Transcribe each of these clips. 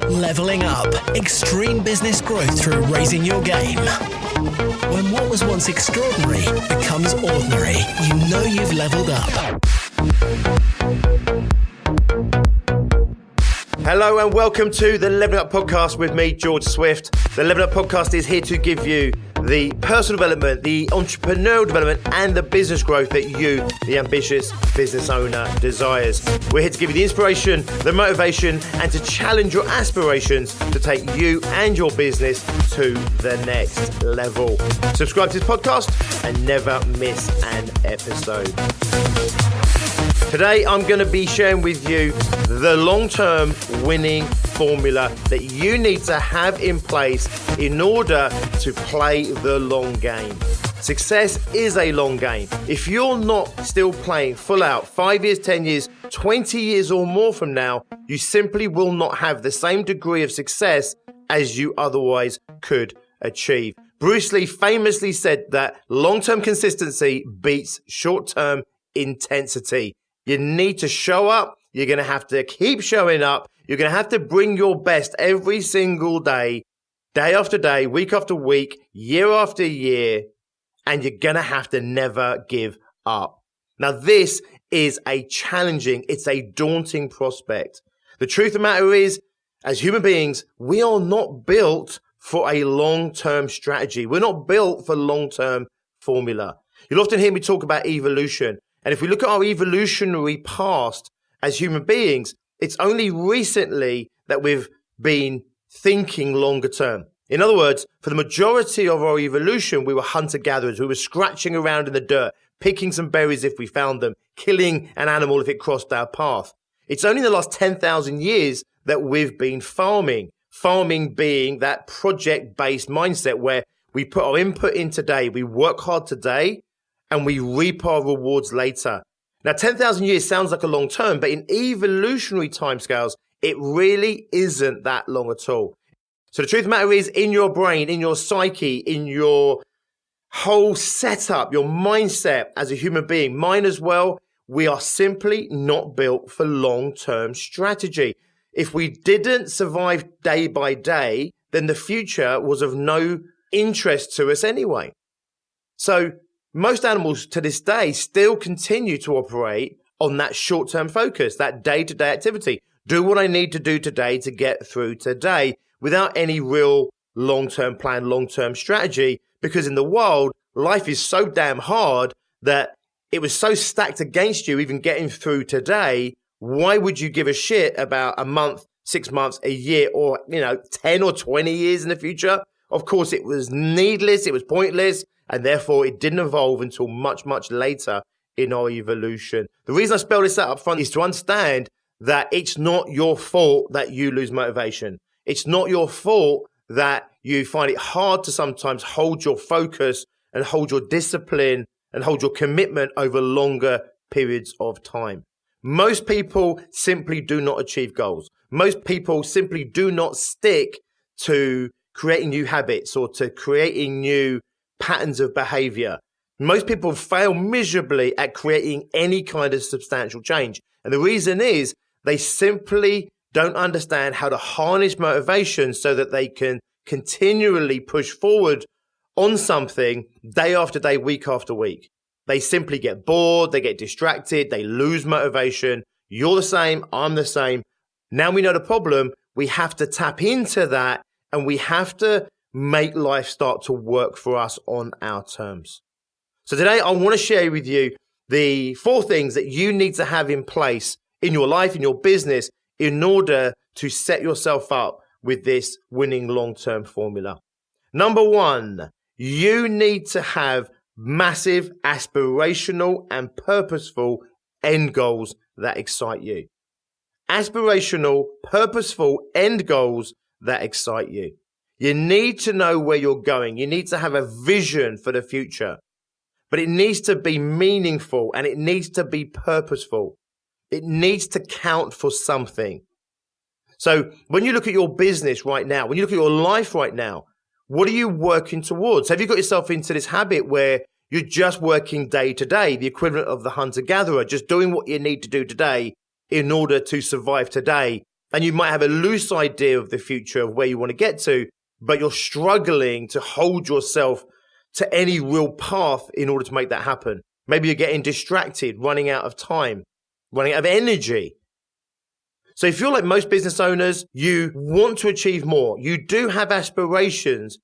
Leveling up extreme business growth through raising your game. When what was once extraordinary becomes ordinary, you know you've leveled up. Hello and welcome to the Leveling Up Podcast with me, George Swift. The Leveling Up Podcast is here to give you the personal development, the entrepreneurial development, and the business growth that you, the ambitious business owner, desires. We're here to give you the inspiration, the motivation, and to challenge your aspirations to take you and your business to the next level. Subscribe to this podcast and never miss an episode. Today, I'm going to be sharing with you the long-term winning formula that you need to have in place in order to play the long game. Success is a long game. If you're not still playing full out 5 years, 10 years, 20 years or more from now, you simply will not have the same degree of success as you otherwise could achieve. Bruce Lee famously said that long-term consistency beats short-term intensity. You need to show up. You're going to have to keep showing up. You're going to have to bring your best every single day, day after day, week after week, year after year, and you're going to have to never give up. Now, this is it's a daunting prospect. The truth of the matter is, as human beings, we are not built for a long-term strategy. We're not built for long-term formula. You'll often hear me talk about evolution. And if we look at our evolutionary past as human beings, it's only recently that we've been thinking longer term. In other words, for the majority of our evolution, we were hunter-gatherers. We were scratching around in the dirt, picking some berries if we found them, killing an animal if it crossed our path. It's only in the last 10,000 years that we've been farming. Farming being that project-based mindset where we put our input in today, we work hard today, and we reap our rewards later. Now, 10,000 years sounds like a long term, but in evolutionary timescales, it really isn't that long at all. So the truth of the matter is, in your brain, in your psyche, in your whole setup, your mindset as a human being, mine as well, we are simply not built for long-term strategy. If we didn't survive day by day, then the future was of no interest to us anyway. So most animals to this day still continue to operate on that short-term focus, that day-to-day activity. Do what I need to do today to get through today without any real long-term plan, long-term strategy, because in the wild, life is so damn hard that it was so stacked against you even getting through today. Why would you give a shit about a month, 6 months, a year, or 10 or 20 years in the future? Of course, it was needless, it was pointless, and therefore it didn't evolve until much, much later in our evolution. The reason I spell this out up front is to understand that it's not your fault that you lose motivation. It's not your fault that you find it hard to sometimes hold your focus and hold your discipline and hold your commitment over longer periods of time. Most people simply do not achieve goals. Most people simply do not stick to creating new habits or to creating new patterns of behavior. Most people fail miserably at creating any kind of substantial change. And the reason is they simply don't understand how to harness motivation so that they can continually push forward on something day after day, week after week. They simply get bored, they get distracted, they lose motivation. You're the same, I'm the same. Now we know the problem. We have to tap into that and we have to make life start to work for us on our terms. So today I want to share with you the 4 things that you need to have in place in your life, in your business, in order to set yourself up with this winning long-term formula. Number 1, you need to have massive, aspirational, and purposeful end goals that excite you. Aspirational, purposeful end goals that excite you. You need to know where you're going. You need to have a vision for the future. But it needs to be meaningful and it needs to be purposeful. It needs to count for something. So when you look at your business right now, when you look at your life right now, what are you working towards? Have you got yourself into this habit where You're just working day to day, the equivalent of the hunter-gatherer, just doing what you need to do today in order to survive today. And you might have a loose idea of the future of where you want to get to, but you're struggling to hold yourself to any real path in order to make that happen. Maybe you're getting distracted, running out of time, running out of energy. So if you're like most business owners, you want to achieve more. You do have aspirations.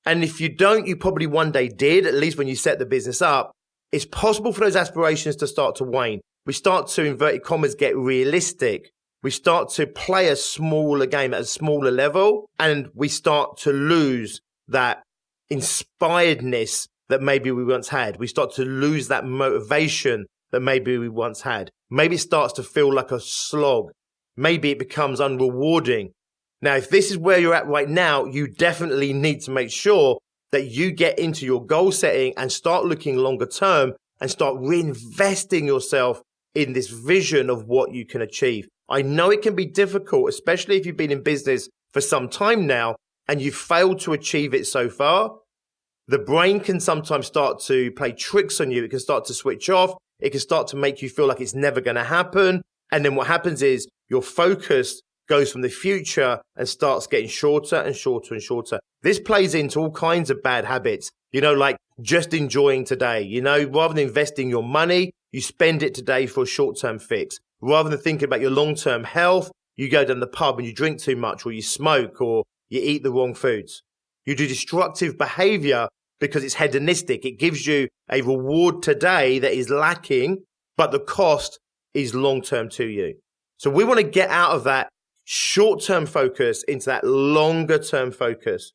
And if you don't, you probably one day did, at least when you set the business up. It's possible for those aspirations to start to wane. We start to, inverted commas, get realistic. We start to play a smaller game at a smaller level, and we start to lose that inspiredness that maybe we once had. We start to lose that motivation that maybe we once had. Maybe it starts to feel like a slog. Maybe it becomes unrewarding. Now, if this is where you're at right now, you definitely need to make sure that you get into your goal setting and start looking longer term and start reinvesting yourself in this vision of what you can achieve. I know it can be difficult, especially if you've been in business for some time now and you've failed to achieve it so far. The brain can sometimes start to play tricks on you. It can start to switch off. It can start to make you feel like it's never going to happen. And then what happens is your focus goes from the future and starts getting shorter and shorter and shorter. This plays into all kinds of bad habits, like just enjoying today. Rather than investing your money, you spend it today for a short-term fix. Rather than thinking about your long-term health, you go down the pub and you drink too much, or you smoke, or you eat the wrong foods. You do destructive behavior because it's hedonistic. It gives you a reward today that is lacking, but the cost is long-term to you. So we want to get out of that short-term focus into that longer-term focus.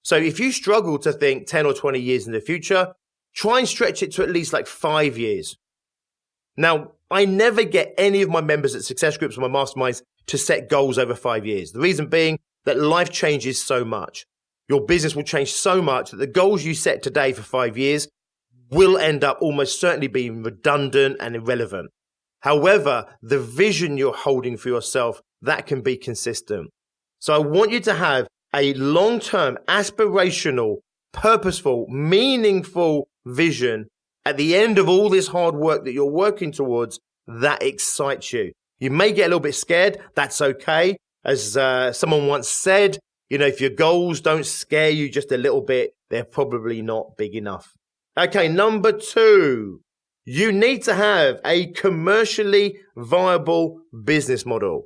So if you struggle to think 10 or 20 years in the future, try and stretch it to at least like 5 years. Now, I never get any of my members at Success Groups or my masterminds to set goals over 5 years. The reason being that life changes so much. Your business will change so much that the goals you set today for 5 years will end up almost certainly being redundant and irrelevant. However, the vision you're holding for yourself, that can be consistent. So I want you to have a long-term, aspirational, purposeful, meaningful vision at the end of all this hard work that you're working towards that excites you. You may get a little bit scared. That's okay. As someone once said, if your goals don't scare you just a little bit, they're probably not big enough. Okay, number 2. You need to have a commercially viable business model.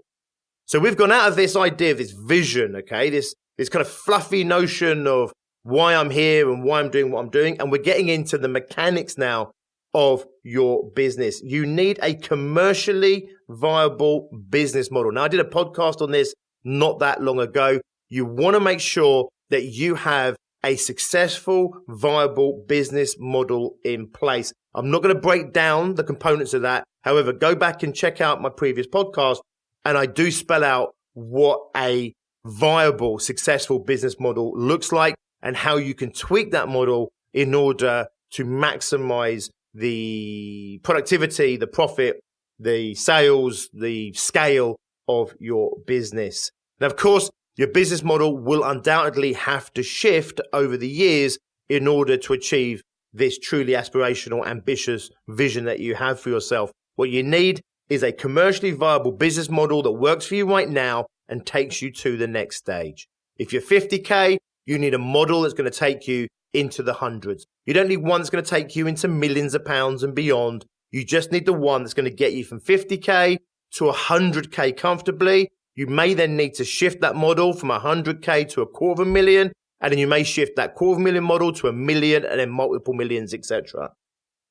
So we've gone out of this idea of this vision, okay, this kind of fluffy notion of why I'm here and why I'm doing what I'm doing, and we're getting into the mechanics now of your business. You need a commercially viable business model. Now, I did a podcast on this not that long ago. You want to make sure that you have a successful, viable business model in place. I'm not going to break down the components of that. However, go back and check out my previous podcast, and I do spell out what a viable, successful business model looks like and how you can tweak that model in order to maximize the productivity, the profit, the sales, the scale of your business. Now, of course, your business model will undoubtedly have to shift over the years in order to achieve this truly aspirational, ambitious vision that you have for yourself. What you need is a commercially viable business model that works for you right now and takes you to the next stage. If you're 50K, you need a model that's going to take you into the hundreds. You don't need one that's going to take you into millions of pounds and beyond. You just need the one that's going to get you from 50K to 100K comfortably. You may then need to shift that model from 100K to 250,000, and then you may shift that 250,000 model to 1 million and then multiple millions, etc.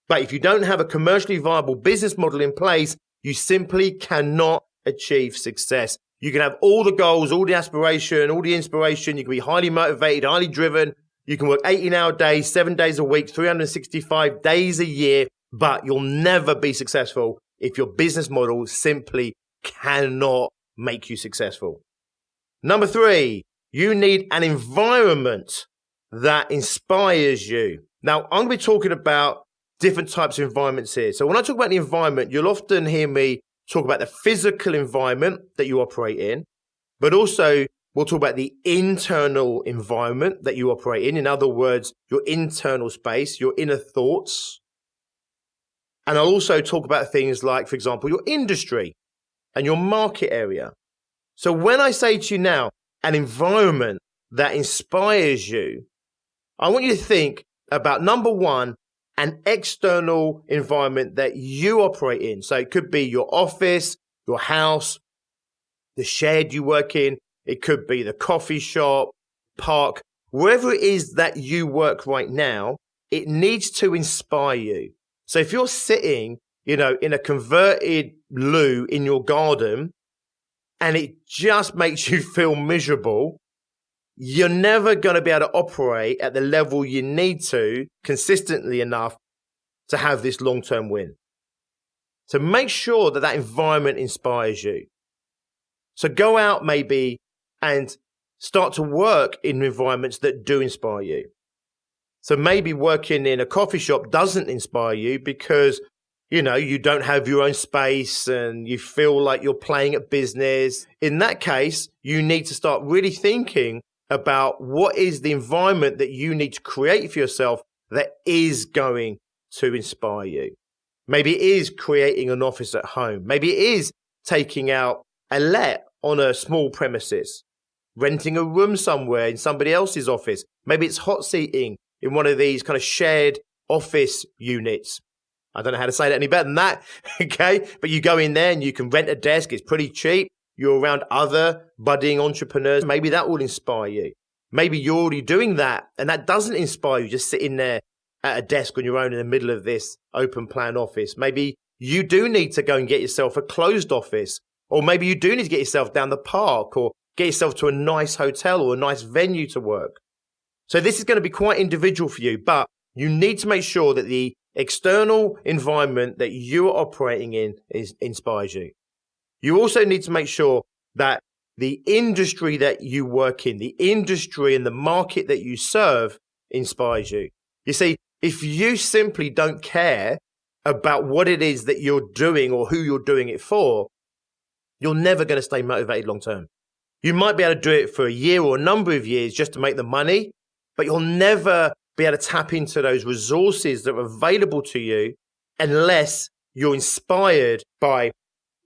But if you don't have a commercially viable business model in place, you simply cannot achieve success. You can have all the goals, all the aspiration, all the inspiration. You can be highly motivated, highly driven. You can work 18-hour days, 7 days a week, 365 days a year, but you'll never be successful if your business model simply cannot make you successful. Number 3, you need an environment that inspires you. Now, I'm going to be talking about different types of environments here. So when I talk about the environment, you'll often hear me talk about the physical environment that you operate in, but also We'll talk about the internal environment that you operate in. In other words, your internal space, your inner thoughts. And I'll also talk about things like, for example, your industry and your market area. So when I say to you now, an environment that inspires you, I want you to think about, number one, an external environment that you operate in. So it could be your office, your house, the shed you work in. It could be the coffee shop, park, wherever it is that you work right now, it needs to inspire you. So if you're sitting, in a converted loo in your garden and it just makes you feel miserable, you're never going to be able to operate at the level you need to consistently enough to have this long-term win. So make sure that that environment inspires you. So go out maybe and start to work in environments that do inspire you. So maybe working in a coffee shop doesn't inspire you because, you don't have your own space and you feel like you're playing at business. In that case, you need to start really thinking about what is the environment that you need to create for yourself that is going to inspire you. Maybe it is creating an office at home. Maybe it is taking out a let on a small premises, renting a room somewhere in somebody else's office. Maybe it's hot seating in one of these kind of shared office units. I don't know how to say that any better than that, okay? But you go in there and you can rent a desk. It's pretty cheap. You're around other budding entrepreneurs. Maybe that will inspire you. Maybe you're already doing that and that doesn't inspire you, just sitting there at a desk on your own in the middle of this open plan office. Maybe you do need to go and get yourself a closed office, or maybe you do need to get yourself down the park or get yourself to a nice hotel or a nice venue to work. So this is going to be quite individual for you, but you need to make sure that the external environment that you are operating in inspires you. You also need to make sure that the industry that you work in, the industry and the market that you serve inspires you. You see, if you simply don't care about what it is that you're doing or who you're doing it for, you're never going to stay motivated long term. You might be able to do it for a year or a number of years just to make the money, but you'll never be able to tap into those resources that are available to you unless you're inspired by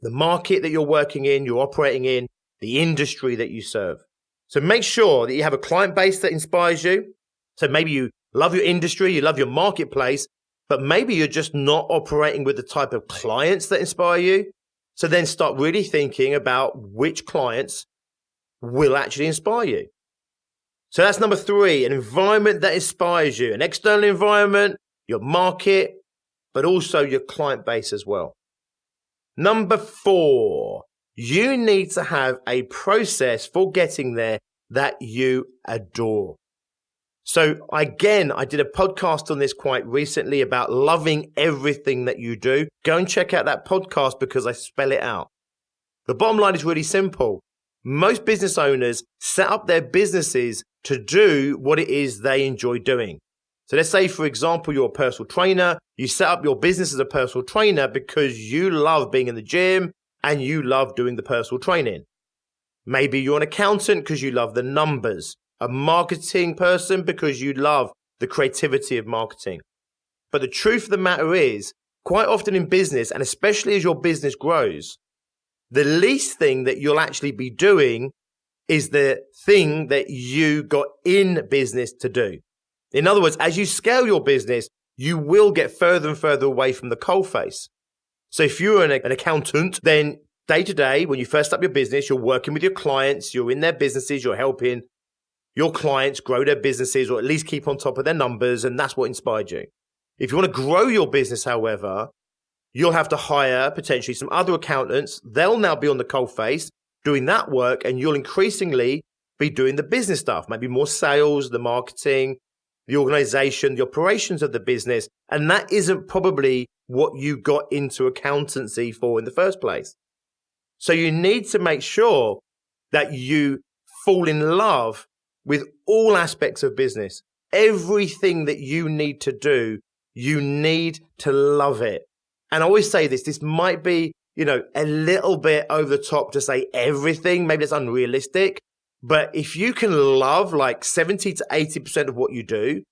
the market that you're working in, you're operating in, the industry that you serve. So make sure that you have a client base that inspires you. So maybe you love your industry, you love your marketplace, but maybe you're just not operating with the type of clients that inspire you. So then start really thinking about which clients will actually inspire you. So that's number 3, an environment that inspires you, an external environment, your market, but also your client base as well. Number 4, you need to have a process for getting there that you adore. So again, I did a podcast on this quite recently about loving everything that you do. Go and check out that podcast because I spell it out. The bottom line is really simple. Most business owners set up their businesses to do what it is they enjoy doing. So let's say, for example, you're a personal trainer. You set up your business as a personal trainer because you love being in the gym and you love doing the personal training. Maybe you're an accountant because you love the numbers, a marketing person because you love the creativity of marketing. But the truth of the matter is, quite often in business, and especially as your business grows, the least thing that you'll actually be doing is the thing that you got in business to do. In other words, as you scale your business, you will get further and further away from the coalface. So if you're an accountant, then day to day, when you first up your business, you're working with your clients, you're in their businesses, you're helping your clients grow their businesses or at least keep on top of their numbers, and that's what inspired you. If you want to grow your business, however, you'll have to hire potentially some other accountants. They'll now be on the coalface doing that work, and you'll increasingly be doing the business stuff, maybe more sales, the marketing, the organization, the operations of the business. And that isn't probably what you got into accountancy for in the first place. So you need to make sure that you fall in love with all aspects of business. Everything that you need to do, you need to love it. And I always say this might be, a little bit over the top to say everything. Maybe it's unrealistic. But if you can love like 70 to 80% of what you do,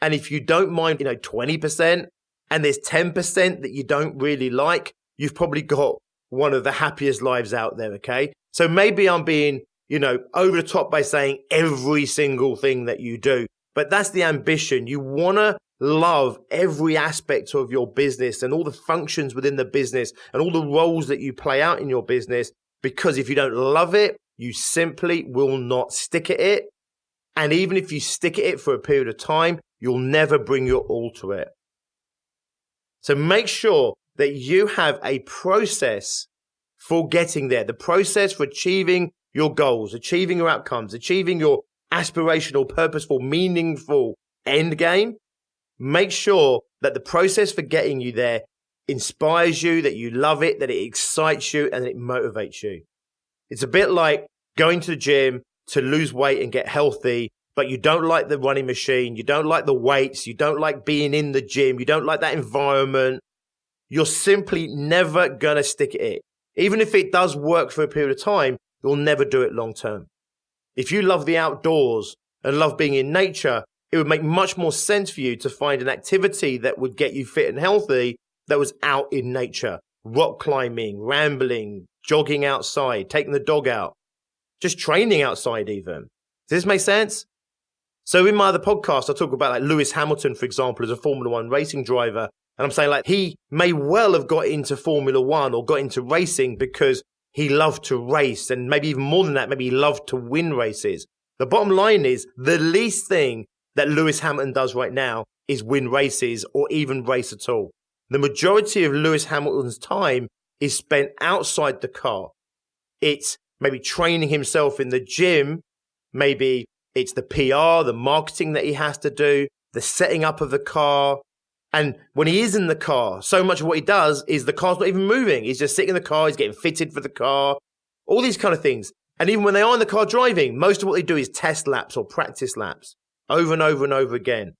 and if you don't mind, 20%, and there's 10% that you don't really like, you've probably got one of the happiest lives out there, okay? So maybe I'm being, over the top by saying every single thing that you do, but that's the ambition. You want to love every aspect of your business and all the functions within the business and all the roles that you play out in your business, because if you don't love it, you simply will not stick at it. And even if you stick at it for a period of time, you'll never bring your all to it. So make sure that you have a process for getting there, the process for achieving your goals, achieving your outcomes, achieving your aspirational, purposeful, meaningful end game. Make sure that the process for getting you there inspires you, that you love it, that it excites you, and that it motivates you. It's a bit like going to the gym to lose weight and get healthy, but you don't like the running machine, you don't like the weights, you don't like being in the gym, you don't like that environment. You're simply never going to stick at it. Even if it does work for a period of time, you'll never do it long term. If you love the outdoors and love being in nature, it would make much more sense for you to find an activity that would get you fit and healthy that was out in nature. Rock climbing, rambling, jogging outside, taking the dog out, just training outside even. Does this make sense? So in my other podcast, I talk about like Lewis Hamilton, for example, as a Formula One racing driver. And I'm saying like he may well have got into Formula One or got into racing because he loved to race. And maybe even more than that, maybe he loved to win races. The bottom line is the least thing that Lewis Hamilton does right now is win races or even race at all. The majority of Lewis Hamilton's time is spent outside the car. It's maybe training himself in the gym. Maybe it's the PR, the marketing that he has to do, the setting up of the car. And when he is in the car, so much of what he does is the car's not even moving. He's just sitting in the car. He's getting fitted for the car, all these kind of things. And even when they are in the car driving, most of what they do is test laps or practice laps over and over and over again.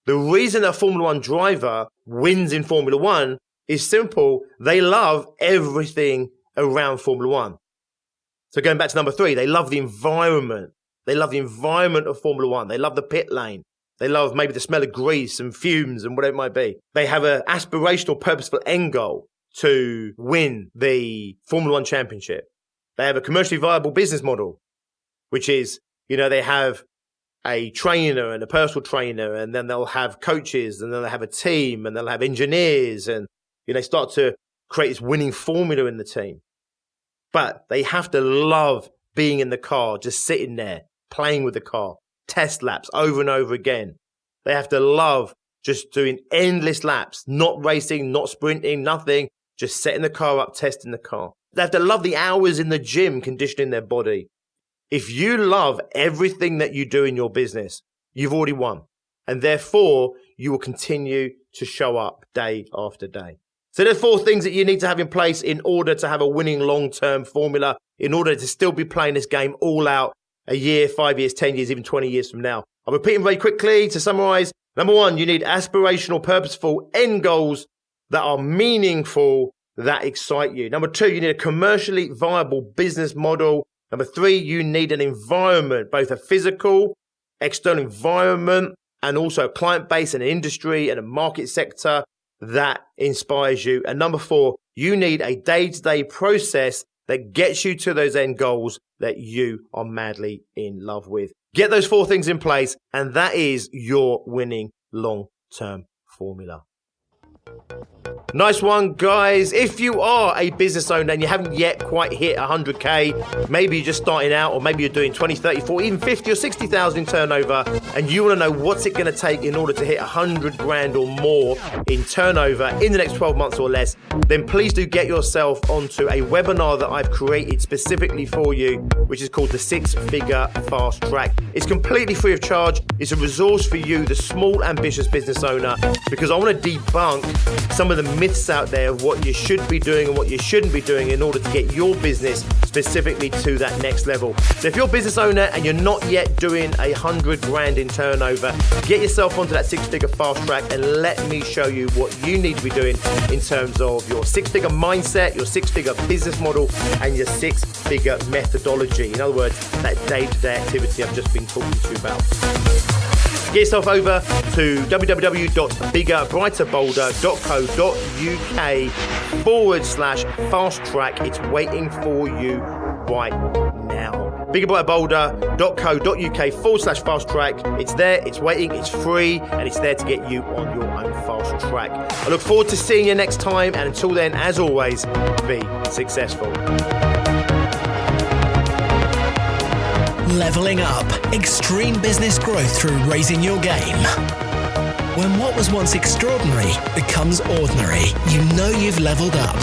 The reason a Formula One driver wins in Formula One is simple. They love everything around Formula One. So going back to number 3, they love the environment. They love the environment of Formula One. They love the pit lane. They love maybe the smell of grease and fumes and whatever it might be. They have an aspirational, purposeful end goal to win the Formula One championship. They have a commercially viable business model, which is, they have a trainer and a personal trainer, and then they'll have coaches, and then they'll have a team, and they'll have engineers, and they start to create this winning formula in the team. But they have to love being in the car, just sitting there, playing with the car, test laps over and over again. They have to love just doing endless laps, not racing, not sprinting, nothing, just setting the car up, testing the car. They have to love the hours in the gym, conditioning their body. If you love everything that you do in your business, you've already won. And therefore, you will continue to show up day after day. So there's 4 things that you need to have in place in order to have a winning long-term formula, in order to still be playing this game all out a year, 5 years, 10 years, even 20 years from now. I'll repeat them very quickly to summarize. Number 1, you need aspirational, purposeful end goals that are meaningful, that excite you. Number 2, you need a commercially viable business model. Number 3, you need an environment, both a physical, external environment, and also a client base and an industry and a market sector that inspires you. And number 4, you need a day-to-day process that gets you to those end goals that you are madly in love with. Get those 4 things in place, and that is your winning long-term formula. Nice one, guys. If you are a business owner and you haven't yet quite hit 100K, maybe you're just starting out, or maybe you're doing 20, 30, 40, even 50 or 60,000 in turnover, and you want to know what's it going to take in order to hit 100 grand or more in turnover in the next 12 months or less, then please do get yourself onto a webinar that I've created specifically for you, which is called the 6-Figure Fast Track. It's completely free of charge. It's a resource for you, the small, ambitious business owner, because I want to debunk some of the of the myths out there of what you should be doing and what you shouldn't be doing in order to get your business specifically to that next level. So if you're a business owner and you're not yet doing 100 grand in turnover, get yourself onto that six-figure fast track and let me show you what you need to be doing in terms of your six-figure mindset, your six-figure business model, and your six-figure methodology. In other words, that day-to-day activity I've just been talking to you about. Get yourself over to www.biggerbrighterbolder.co.uk/fast track. It's waiting for you right now. biggerbrighterbolder.co.uk/fast track. It's there, it's waiting, it's free, and it's there to get you on your own fast track. I look forward to seeing you next time, and until then, as always, be successful. Leveling up extreme business growth through raising your game. When what was once extraordinary becomes ordinary, you know you've leveled up.